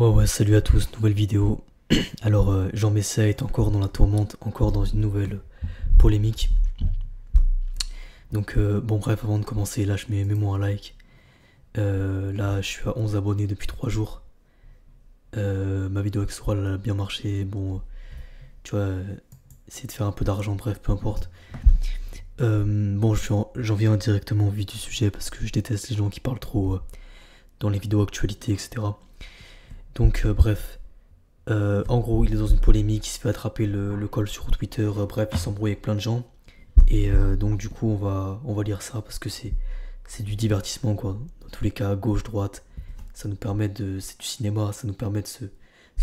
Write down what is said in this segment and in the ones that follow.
Ouais, salut à tous, nouvelle vidéo. Alors, Jean Messia est encore dans la tourmente, encore dans une nouvelle polémique. Donc, bon, bref, avant de commencer, là, mets-moi un like. Là, je suis à 11 abonnés depuis 3 jours. Ma vidéo avec Sora, elle a bien marché. Bon, tu vois, essayer de faire un peu d'argent, bref, peu importe. Bon, j'en viens directement au vif du sujet parce que je déteste les gens qui parlent trop dans les vidéos actualité, etc. Donc, bref. En gros, il est dans une polémique, il se fait attraper le col sur Twitter, bref, il s'embrouille avec plein de gens. Et donc, du coup, on va lire ça parce que c'est du divertissement, quoi. Dans tous les cas, gauche, droite, ça nous permet de. C'est du cinéma, ça nous permet de se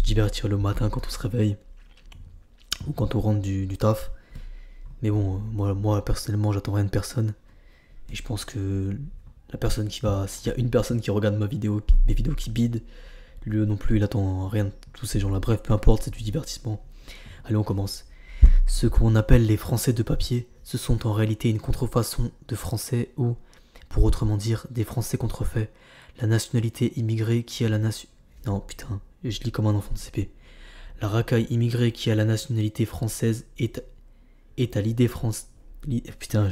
divertir le matin quand on se réveille ou quand on rentre du taf. Mais bon, moi personnellement, j'attends rien de personne. Et je pense que la personne qui va. S'il y a une personne qui regarde mes vidéos qui bident, lui non plus, il attend rien de tous ces gens-là. Bref, peu importe, c'est du divertissement. Allez, on commence. Ce qu'on appelle les Français de papier, ce sont en réalité une contrefaçon de Français ou, pour autrement dire, des Français contrefaits. La nationalité immigrée qui a la nation... Non, putain, je lis comme un enfant de CP. La racaille immigrée qui a la nationalité française est à l'idée France... Putain,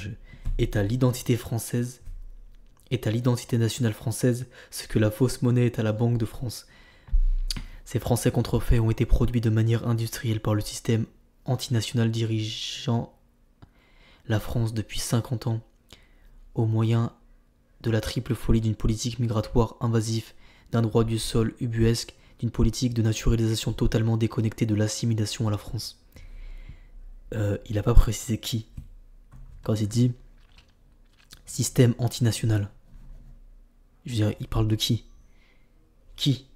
est à l'identité française, est à l'identité nationale française, ce que la fausse monnaie est à la Banque de France. Ces Français contrefaits ont été produits de manière industrielle par le système antinational dirigeant la France depuis 50 ans, au moyen de la triple folie d'une politique migratoire invasive, d'un droit du sol ubuesque, d'une politique de naturalisation totalement déconnectée de l'assimilation à la France. Il n'a pas précisé qui. Quand il dit système antinational, je veux dire, il parle de qui? Qui?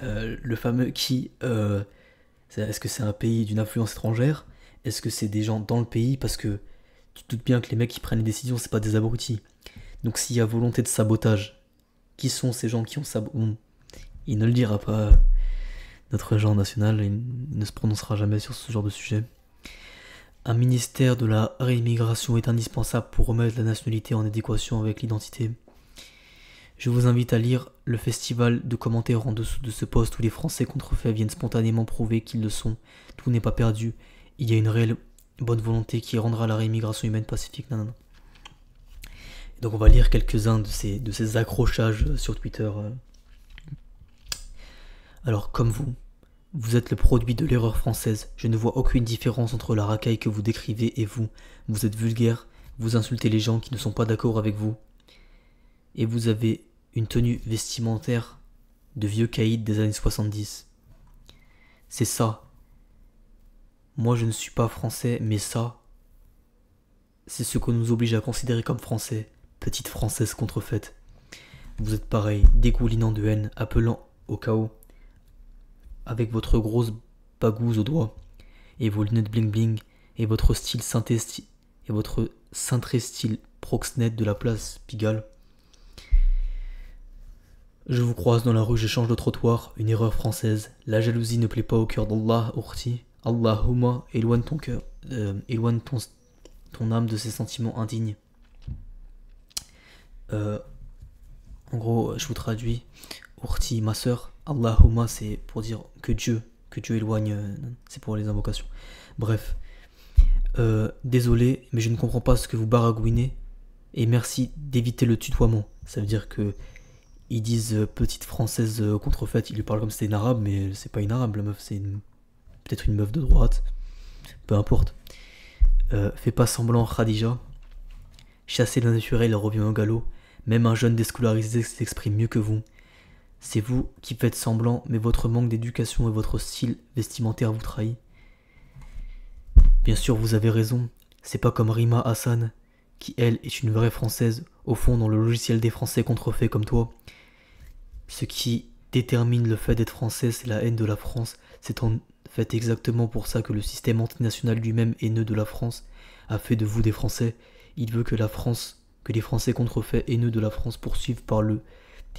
Le fameux qui, est-ce que c'est un pays d'une influence étrangère? Est-ce que c'est des gens dans le pays? Parce que tu te doutes bien que les mecs qui prennent les décisions, c'est pas des abrutis. Donc s'il y a volonté de sabotage, qui sont ces gens qui ont saboté? Il ne le dira pas. Notre agent national, il ne se prononcera jamais sur ce genre de sujet. Un ministère de la réimmigration est indispensable pour remettre la nationalité en adéquation avec l'identité. Je vous invite à lire le festival de commentaires en dessous de ce post où les Français contrefaits viennent spontanément prouver qu'ils le sont. Tout n'est pas perdu. Il y a une réelle bonne volonté qui rendra la réimmigration humaine pacifique. Non. Donc on va lire quelques-uns de ces accrochages sur Twitter. Alors comme vous êtes le produit de l'erreur française. Je ne vois aucune différence entre la racaille que vous décrivez et vous. Vous êtes vulgaire, vous insultez les gens qui ne sont pas d'accord avec vous. Et vous avez une tenue vestimentaire de vieux caïd des années 70. C'est ça. Moi je ne suis pas français, mais ça, c'est ce qu'on nous oblige à considérer comme français. Petite française contrefaite. Vous êtes pareil, dégoulinant de haine, appelant au chaos, avec votre grosse bagouze au doigt, et vos lunettes bling bling, et votre style synthé et votre cintré style proxnète de la place Pigalle. Je vous croise dans la rue, j'échange de trottoir, une erreur française. La jalousie ne plaît pas au cœur d'Allah, Urti. Allahumma, éloigne ton cœur, éloigne ton âme de ces sentiments indignes. En gros, je vous traduis. Urti, ma sœur. Allahumma, c'est pour dire que Dieu éloigne. C'est pour les invocations. Bref. Désolé, mais je ne comprends pas ce que vous baragouinez. Et merci d'éviter le tutoiement. Ça veut dire que ils disent petite française contrefaite, ils lui parlent comme si c'était une arabe, mais c'est pas une arabe, la meuf, c'est peut-être une meuf de droite. Peu importe. Fais pas semblant, Khadija. Chasser le naturel revient au galop. Même un jeune déscolarisé s'exprime mieux que vous. C'est vous qui faites semblant, mais votre manque d'éducation et votre style vestimentaire vous trahit. Bien sûr, vous avez raison. C'est pas comme Rima Hassan, qui elle est une vraie française, au fond dans le logiciel des Français contrefaits comme toi. Ce qui détermine le fait d'être français, c'est la haine de la France. C'est en fait exactement pour ça que le système antinational lui-même, haineux de la France, a fait de vous des Français. Il veut que les Français contrefaits haineux de la France poursuivent par le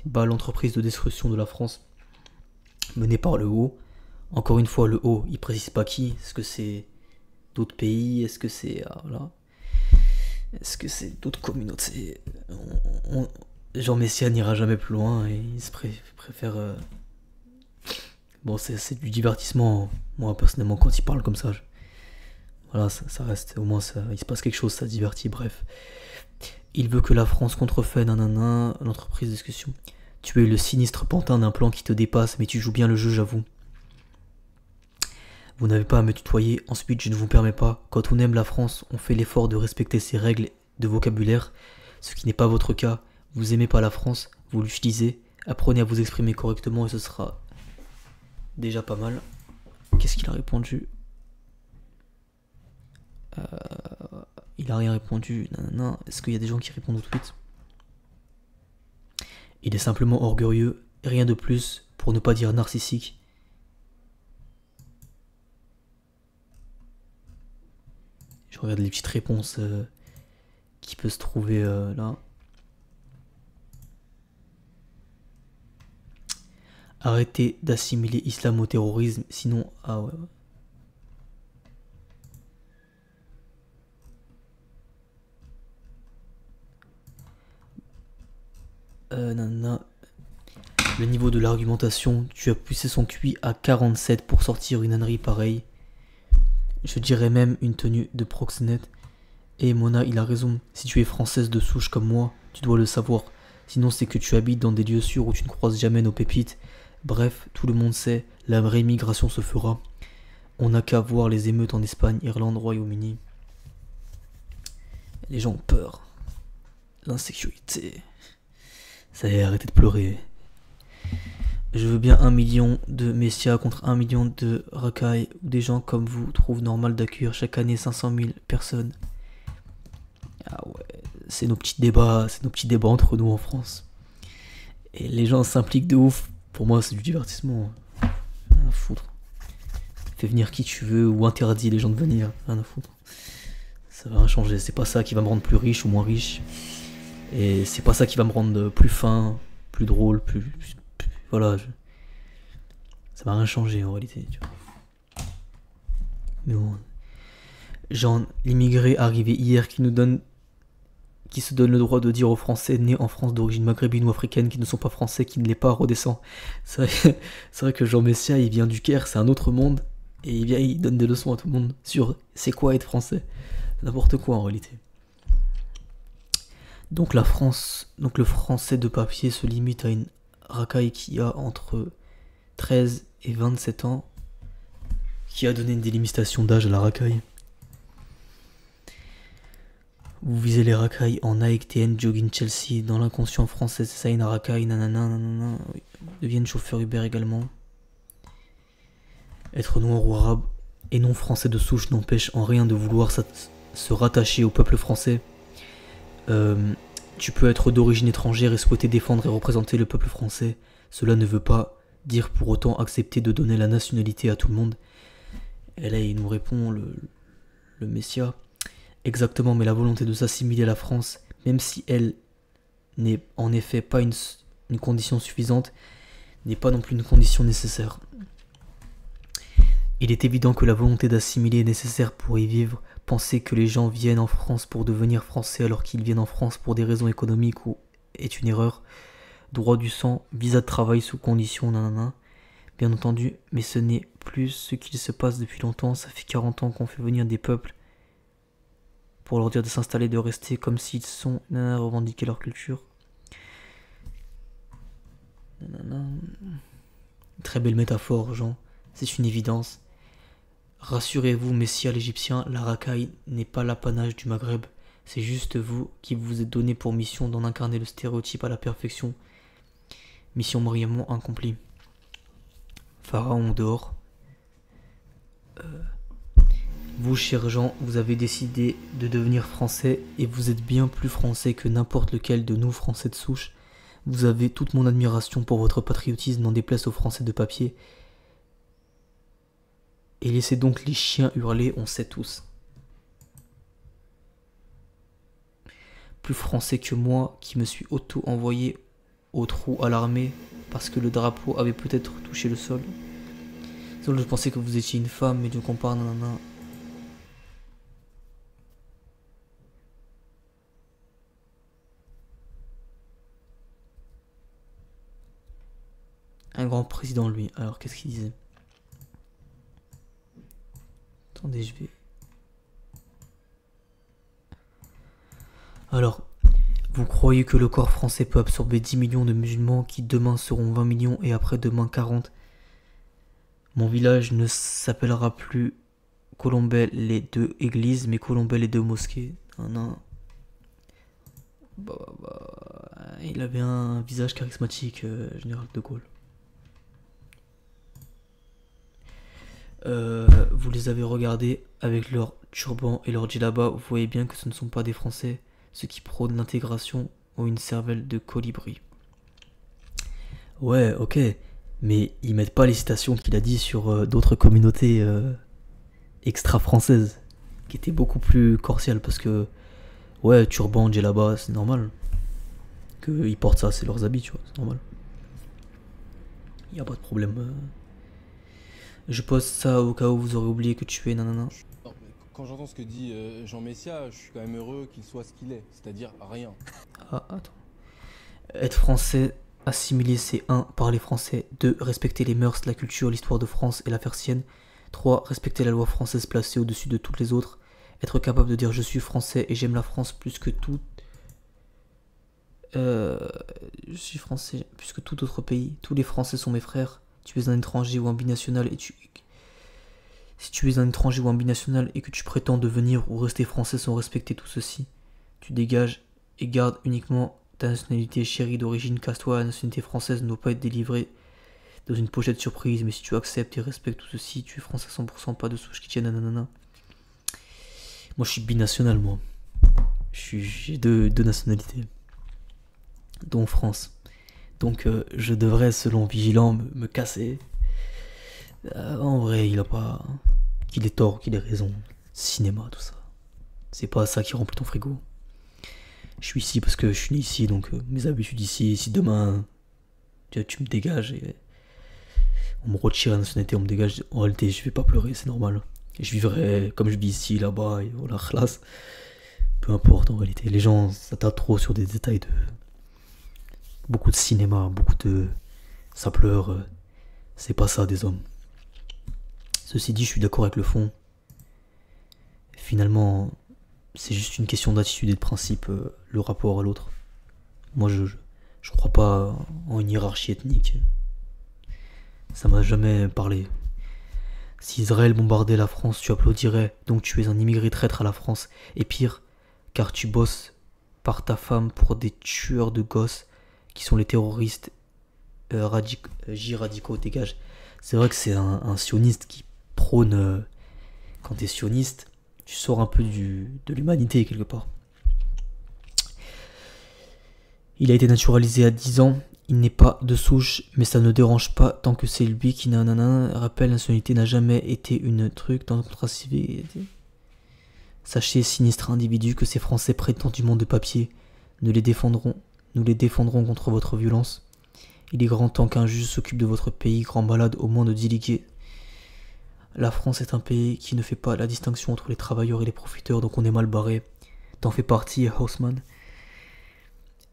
bas l'entreprise de destruction de la France menée par le haut. Encore une fois, le haut, il précise pas qui. Est-ce que c'est d'autres pays? Est-ce que c'est voilà. Est-ce que c'est d'autres communautés? Jean Messia n'ira jamais plus loin et il se préfère Bon, c'est du divertissement. Moi, personnellement, quand il parle comme ça, voilà, ça reste. Au moins, il se passe quelque chose, ça divertit, bref. Il veut que la France contrefait, nanana, l'entreprise discussion. Tu es le sinistre pantin d'un plan qui te dépasse, mais tu joues bien le jeu, j'avoue. Vous n'avez pas à me tutoyer, ensuite je ne vous permets pas. Quand on aime la France, on fait l'effort de respecter ses règles de vocabulaire, ce qui n'est pas votre cas. Vous aimez pas la France, vous l'utilisez, apprenez à vous exprimer correctement et ce sera déjà pas mal. Qu'est-ce qu'il a répondu? Il a rien répondu, nanana. Est-ce qu'il y a des gens qui répondent au tweet? Il est simplement orgueilleux, rien de plus, pour ne pas dire narcissique. Je regarde les petites réponses qui peuvent se trouver là. Arrêtez d'assimiler islam au terrorisme, sinon... Ah ouais. Nanana. Le niveau de l'argumentation, tu as poussé son QI à 47 pour sortir une ânerie pareille. Je dirais même une tenue de proxénète. Et Mona, il a raison. Si tu es française de souche comme moi, tu dois le savoir. Sinon, c'est que tu habites dans des lieux sûrs où tu ne croises jamais nos pépites. Bref, tout le monde sait, la vraie migration se fera. On n'a qu'à voir les émeutes en Espagne, Irlande, Royaume-Uni. Les gens ont peur. L'insécurité. Ça y est, arrêtez de pleurer. Je veux bien 1 million de Messia contre 1 million de Rakai, où des gens comme vous trouvent normal d'accueillir chaque année 500 000 personnes. Ah ouais, c'est nos petits débats entre nous en France. Et les gens s'impliquent de ouf. Pour moi, c'est du divertissement. Rien à foutre. Fais venir qui tu veux ou interdis les gens de venir. Rien à foutre. Ça va rien changer. C'est pas ça qui va me rendre plus riche ou moins riche. Et c'est pas ça qui va me rendre plus fin, plus drôle, plus voilà. Ça va rien changer en réalité. Tu vois. Mais bon. Genre, l'immigré arrivé hier qui se donne le droit de dire aux Français nés en France d'origine maghrébine ou africaine qui ne sont pas français, qui ne l'est pas, redescend. C'est vrai que Jean Messia, il vient du Caire, c'est un autre monde, et il donne des leçons à tout le monde sur c'est quoi être français. N'importe quoi en réalité. Donc la France, donc le français de papier se limite à une racaille qui a entre 13 et 27 ans, qui a donné une délimitation d'âge à la racaille. Vous visez les racailles en Nike, TN, jogging Chelsea. Dans l'inconscient français, c'est ça une racaille, nanana, nanana. Oui. Deviennent chauffeur Uber également. Être noir ou arabe et non français de souche n'empêche en rien de vouloir se rattacher au peuple français. Tu peux être d'origine étrangère et souhaiter défendre et représenter le peuple français. Cela ne veut pas dire pour autant accepter de donner la nationalité à tout le monde. Et là, il nous répond le Messia. Exactement, mais la volonté de s'assimiler à la France, même si elle n'est en effet pas une condition suffisante, n'est pas non plus une condition nécessaire. Il est évident que la volonté d'assimiler est nécessaire pour y vivre. Penser que les gens viennent en France pour devenir français alors qu'ils viennent en France pour des raisons économiques ou est une erreur. Droit du sang, visa de travail sous condition, nanana. Bien entendu, mais ce n'est plus ce qu'il se passe depuis longtemps. Ça fait 40 ans qu'on fait venir des peuples pour leur dire de s'installer, de rester comme s'ils sont, nanana, revendiquer leur culture. Nanana. Très belle métaphore, Jean. C'est une évidence. Rassurez-vous, Messia l'Égyptien, la racaille n'est pas l'apanage du Maghreb. C'est juste vous qui vous êtes donné pour mission d'en incarner le stéréotype à la perfection. Mission brillamment accomplie. Pharaon dehors. Vous, cher Jean, vous avez décidé de devenir français et vous êtes bien plus français que n'importe lequel de nous, français de souche. Vous avez toute mon admiration pour votre patriotisme, n'en déplaise aux Français de papier. Et laissez donc les chiens hurler, on sait tous. Plus français que moi, qui me suis auto-envoyé au trou à l'armée parce que le drapeau avait peut-être touché le sol. Je pensais que vous étiez une femme, mais je compare, nanana. Un grand président, lui. Alors, qu'est-ce qu'il disait? Attendez, je vais... Alors, vous croyez que le corps français peut absorber 10 millions de musulmans qui demain seront 20 millions et après-demain 40? Mon village ne s'appellera plus Colombey les deux églises, mais Colombey les deux mosquées. Il avait un visage charismatique, général de Gaulle. Vous les avez regardés avec leur turban et leur djellaba, vous voyez bien que ce ne sont pas des Français. Ceux qui prônent l'intégration ont une cervelle de colibri. Ouais, ok, mais ils mettent pas les citations qu'il a dit sur d'autres communautés extra-françaises, qui étaient beaucoup plus cordiales, parce que, ouais, turban, djellaba, c'est normal. Qu'ils portent ça, c'est leurs habits, tu vois, c'est normal. Y a pas de problème. Je pose ça au cas où vous aurez oublié que tu es nanana. Quand j'entends ce que dit Jean Messia, je suis quand même heureux qu'il soit ce qu'il est, c'est-à-dire rien. Ah, attends. Être français, assimiler, c'est 1. Parler français. 2. Respecter les mœurs, la culture, l'histoire de France et la faire sienne. 3. Respecter la loi française placée au-dessus de toutes les autres. Être capable de dire je suis français et j'aime la France plus que tout. Je suis français plus que tout autre pays. Tous les Français sont mes frères. Tu es un étranger ou un binational Si tu es un étranger ou un binational et que tu prétends devenir ou rester français sans respecter tout ceci, tu dégages et gardes uniquement ta nationalité chérie d'origine. Casse-toi, la nationalité française ne doit pas être délivrée dans une pochette surprise, mais si tu acceptes et respectes tout ceci, tu es français 100%, pas de souche qui tienne, nanana. Moi je suis binational, moi. J'ai deux nationalités, dont France. Donc je devrais, selon Vigilant, me casser. En vrai, il a pas... Qu'il ait tort, qu'il ait raison. Cinéma, tout ça. C'est pas ça qui remplit ton frigo. Je suis ici parce que je suis né ici, donc mes habitudes ici. Si demain, tu me dégages et on me retire la nationalité, on me dégage, en réalité, je vais pas pleurer, c'est normal. Et je vivrai comme je vis ici, là-bas, et voilà, classe. Peu importe, en réalité. Les gens s'attardent trop sur des détails de... Beaucoup de cinéma, beaucoup de... Ça pleure. C'est pas ça, des hommes. Ceci dit, je suis d'accord avec le fond. Finalement, c'est juste une question d'attitude et de principe, le rapport à l'autre. Moi, je crois pas en une hiérarchie ethnique. Ça m'a jamais parlé. Si Israël bombardait la France, tu applaudirais. Donc tu es un immigré traître à la France. Et pire, car tu bosses par ta femme pour des tueurs de gosses qui sont les terroristes radicaux, dégage. C'est vrai que c'est un sioniste qui prône, quand t'es sioniste, tu sors un peu de l'humanité quelque part. Il a été naturalisé à 10 ans, il n'est pas de souche, mais ça ne dérange pas tant que c'est lui qui rappelle, la nationalité n'a jamais été une truc dans le contrat civil. Sachez, sinistre individu, que ces Français prétendument de papier, nous les défendrons contre votre violence. Il est grand temps qu'un juge s'occupe de votre pays, grand malade au moins de diluer. La France est un pays qui ne fait pas la distinction entre les travailleurs et les profiteurs, donc on est mal barré. T'en fais partie, Haussmann.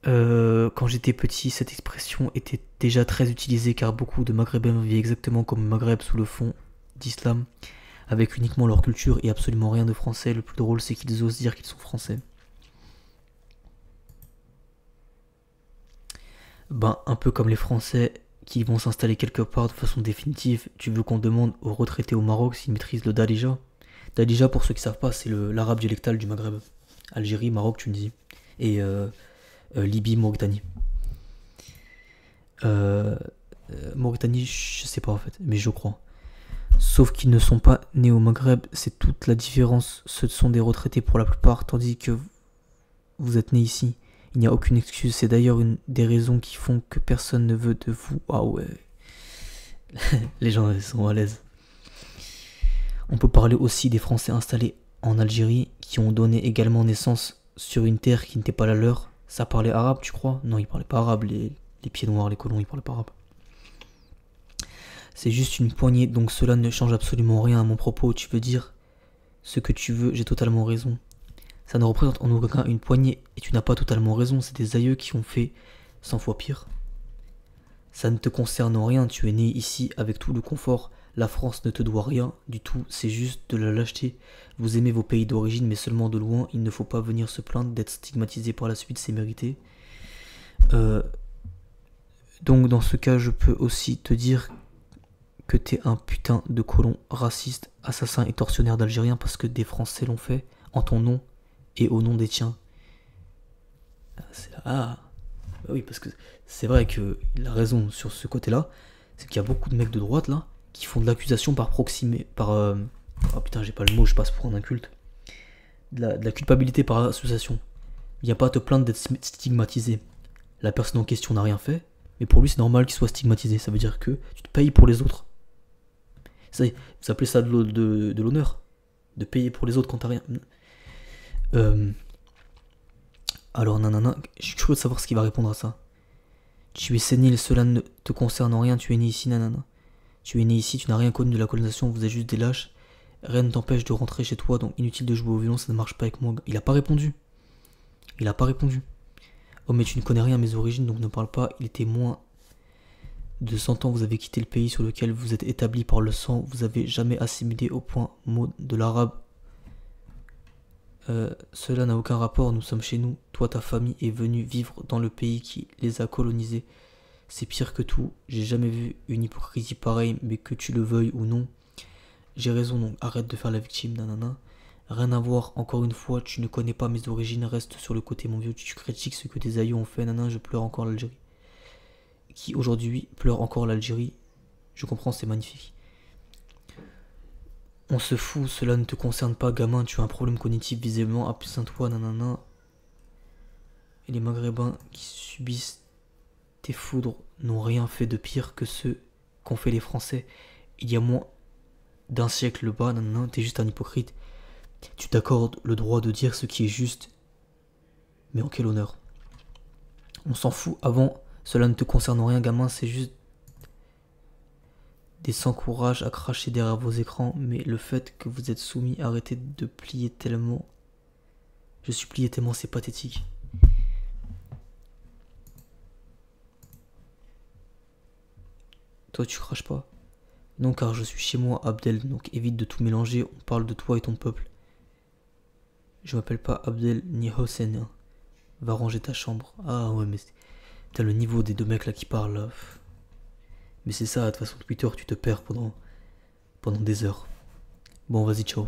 Quand j'étais petit, cette expression était déjà très utilisée car beaucoup de Maghrébins vivaient exactement comme le Maghreb sous le fond d'islam, avec uniquement leur culture et absolument rien de français. Le plus drôle, c'est qu'ils osent dire qu'ils sont français. Ben, un peu comme les Français qui vont s'installer quelque part de façon définitive. Tu veux qu'on demande aux retraités au Maroc s'ils maîtrisent le Darija? Darija, pour ceux qui ne savent pas, c'est l'arabe dialectal du Maghreb. Algérie, Maroc, Tunisie. Et Libye, Mauritanie. Mauritanie, je sais pas en fait, mais je crois. Sauf qu'ils ne sont pas nés au Maghreb, c'est toute la différence. Ce sont des retraités pour la plupart, tandis que vous êtes nés ici. Il n'y a aucune excuse, c'est d'ailleurs une des raisons qui font que personne ne veut de vous. Ah ouais. Les gens sont à l'aise. On peut parler aussi des Français installés en Algérie qui ont donné également naissance sur une terre qui n'était pas la leur. Ça parlait arabe, tu crois? Non, ils parlaient pas arabe, les pieds noirs, les colons, ils parlaient pas arabe. C'est juste une poignée, donc cela ne change absolument rien à mon propos. Tu veux dire ce que tu veux, j'ai totalement raison. Ça ne représente en aucun cas une poignée, et tu n'as pas totalement raison, c'est des aïeux qui ont fait 100 fois pire. Ça ne te concerne en rien, tu es né ici avec tout le confort. La France ne te doit rien du tout, c'est juste de la lâcheté. Vous aimez vos pays d'origine, mais seulement de loin. Il ne faut pas venir se plaindre d'être stigmatisé par la suite, c'est mérité. Donc dans ce cas, je peux aussi te dire que t'es un putain de colon raciste, assassin et tortionnaire d'Algériens parce que des Français l'ont fait en ton nom et au nom des tiens. Bah oui, parce que c'est vrai qu'il a raison sur ce côté-là, c'est qu'il y a beaucoup de mecs de droite là qui font de l'accusation par proximité, oh putain, j'ai pas le mot, je passe pour un inculte. De la culpabilité par association. Viens pas te plaindre d'être stigmatisé. La personne en question n'a rien fait, mais pour lui c'est normal qu'il soit stigmatisé. Ça veut dire que tu te payes pour les autres. Vous appelez ça de l'honneur. De payer pour les autres quand t'as rien. Alors nanana, je suis curieux de savoir ce qu'il va répondre à ça. Tu es sénile, cela ne te concerne en rien, tu es né ici, nanana. Tu es né ici, tu n'as rien connu de la colonisation, vous êtes juste des lâches. Rien ne t'empêche de rentrer chez toi, donc inutile de jouer au violon, ça ne marche pas avec moi. Il a pas répondu. Il a pas répondu. Oh mais tu ne connais rien à mes origines, donc ne parle pas. Il était moins de 100 ans, vous avez quitté le pays sur lequel vous êtes établi par le sang. Vous avez jamais assimilé au point mot de l'arabe. Cela n'a aucun rapport, nous sommes chez nous. Toi, ta famille est venue vivre dans le pays qui les a colonisés. C'est pire que tout. J'ai jamais vu une hypocrisie pareille, mais que tu le veuilles ou non. J'ai raison, donc arrête de faire la victime, nanana. Rien à voir, encore une fois, tu ne connais pas mes origines, reste sur le côté mon vieux, tu critiques ce que tes aïeux ont fait, nanana, je pleure encore l'Algérie. Qui aujourd'hui pleure encore l'Algérie. Je comprends, c'est magnifique. On se fout, cela ne te concerne pas, gamin, tu as un problème cognitif visiblement, absente-toi, nanana. Et les Maghrébins qui subissent tes foudres n'ont rien fait de pire que ceux qu'ont fait les Français. Il y a moins d'un siècle bas, nanana, t'es juste un hypocrite. Tu t'accordes le droit de dire ce qui est juste, mais en quel honneur? On s'en fout, avant, cela ne te concerne rien, gamin, c'est juste des sans courage à cracher derrière vos écrans, mais le fait que vous êtes soumis, arrêtez de plier tellement. Je suis plié tellement, c'est pathétique. Toi, tu craches pas? Non, car je suis chez moi, Abdel, donc évite de tout mélanger, on parle de toi et ton peuple. Je m'appelle pas Abdel ni Hossein. Va ranger ta chambre. Ah ouais, mais t'as le niveau des deux mecs là qui parlent là. Mais c'est ça, de toute façon, Twitter, tu te perds pendant des heures. Bon, vas-y, ciao.